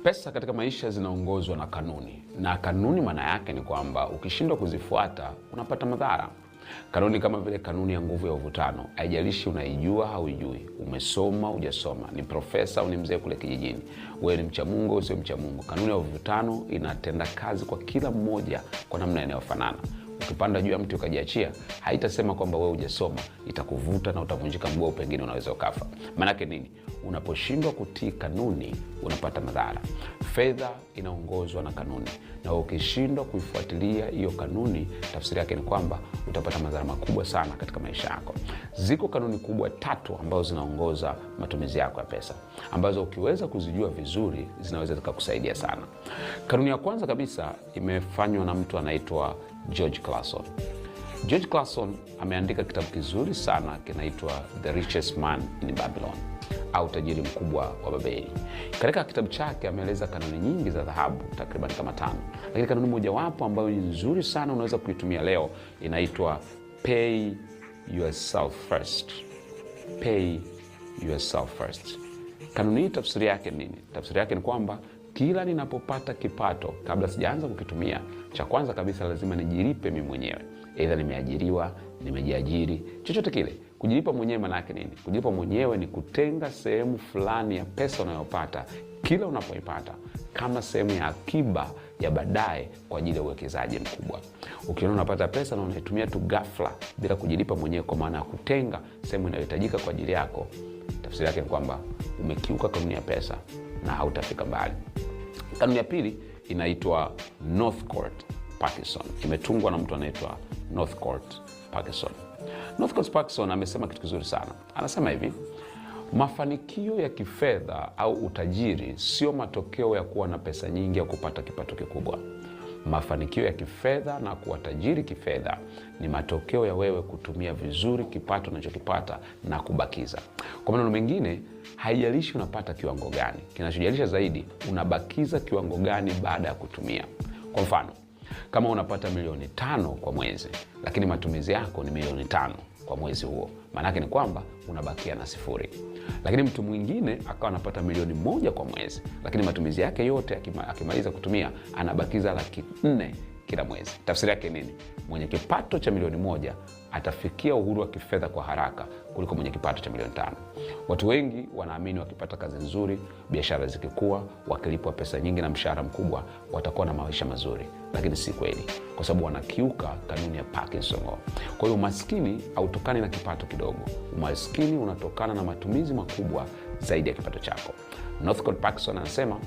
Pesa katika maisha zinaongozwa na kanuni, na kanuni maana yake ni kwamba ukishindwa kuzifuata unapata madhara. Kanuni kama vile kanuni ya nguvu ya uvutano, haijalishi unaijua au hujui, umesoma hujasoma, ni profesa au ni mzee kule kijijini, wewe ni mcha Mungu au sio mcha Mungu, kanuni ya uvutano inatenda kazi kwa kila mmoja kwa namna inayofanana. Ukipanda juu ya mti ukajiachia, haitasema kwamba wewe hujasoma, itakuvuta na utavunjika mguu, pengine unaweza ukafa. Maana yake nini? Unaposhindwa kutii kanuni unapata madhara. Fedha inaongozwa na kanuni, na ukishindwa kuifuatilia hiyo kanuni, tafsiri yake ni kwamba utapata madhara makubwa sana katika maisha yako. Ziko kanuni kubwa 3 ambazo zinaongoza matumizi yako ya pesa, ambazo ukiweza kuzijua vizuri zinaweza zikakusaidia sana. Kanuni ya kwanza kabisa imefanywa na mtu anaitwa George Clason. George Clason ameandika kitabu kizuri sana kinaitwa The Richest Man in Babylon, au tajiri mkubwa wa Babeli. Katika kitabu chake ameeleza kanuni nyingi za dhahabu, takriban kama 5. Lakini kanuni mojawapo ambayo ni nzuri sana unaweza kuitumia leo inaitwa pay yourself first. Pay yourself first. Kanuni hii tafsiri yake nini? Tafsiri yake ni kwamba kila ninapopata kipato, kabla sijaanza kukitumia, cha kwanza kabisa lazima nijilipe mimi mwenyewe. Aidha nimeajiriwa, nimejiajiri, chochote kile. Kujilipa mwenyewe maana yake nini? Kujilipa mwenyewe ni kutenga sehemu fulani ya pesa unayopata kila unapoipata kama sehemu ya akiba ya baadaye kwa ajili ya uwekezaji mkubwa. Ukiona unapata pesa na unaitumia tu ghafla bila kujilipa mwenyewe, kwa maana ya kutenga sehemu inayohitajika kwa ajili yako, tafsiri yake ni kwamba umekiuka kanuni ya pesa na hautafika mbali. Kanuni ya pili inaitwa Northcote Parkinson. Imetungwa na mtu anaitwa Northcote Parkinson. Northcote Parkinson amesema kitu kizuri sana. Anasema hivi: mafanikio ya kifedha au utajiri sio matokeo ya kuwa na pesa nyingi au kupata kipato kikubwa. Mafanikio ya kifedha na kuwa tajiri kifedha ni matokeo ya wewe kutumia vizuri kipato unachokipata na kubakiza. Kwa maneno mengine, haijalishi unapata kiwango gani, kinachojalisha zaidi unabakiza kiwango gani baada ya kutumia. Kwa mfano, kama unapata milioni 5 kwa mwezi, lakini matumizi yako ni milioni 5 kwa mwezi huo, maana yake ni kwamba unabakia na 0. Lakini mtu mwingine akawa anapata milioni 1 kwa mwezi, lakini matumizi yake yote akimaliza kutumia anabakiza 400,000 kila mwezi. Tafsiri yake nini? Mwenye kipato cha milioni 1 atafikia uhuru wa kifedha kwa haraka kuliko mwenye kipato cha milioni 5. Watu wengi wanaamini wakipata kazi nzuri, biashara zikikua, wakilipwa pesa nyingi na mshahara mkubwa, watakuwa na maisha mazuri. Lakini si kweli, kwa sababu wanakiuka kanuni ya Parkinson. Kwa hiyo umaskini hautokani na kipato kidogo. Umaskini unatokana na matumizi makubwa zaidi ya kipato chako. Northcote Parkinson anasema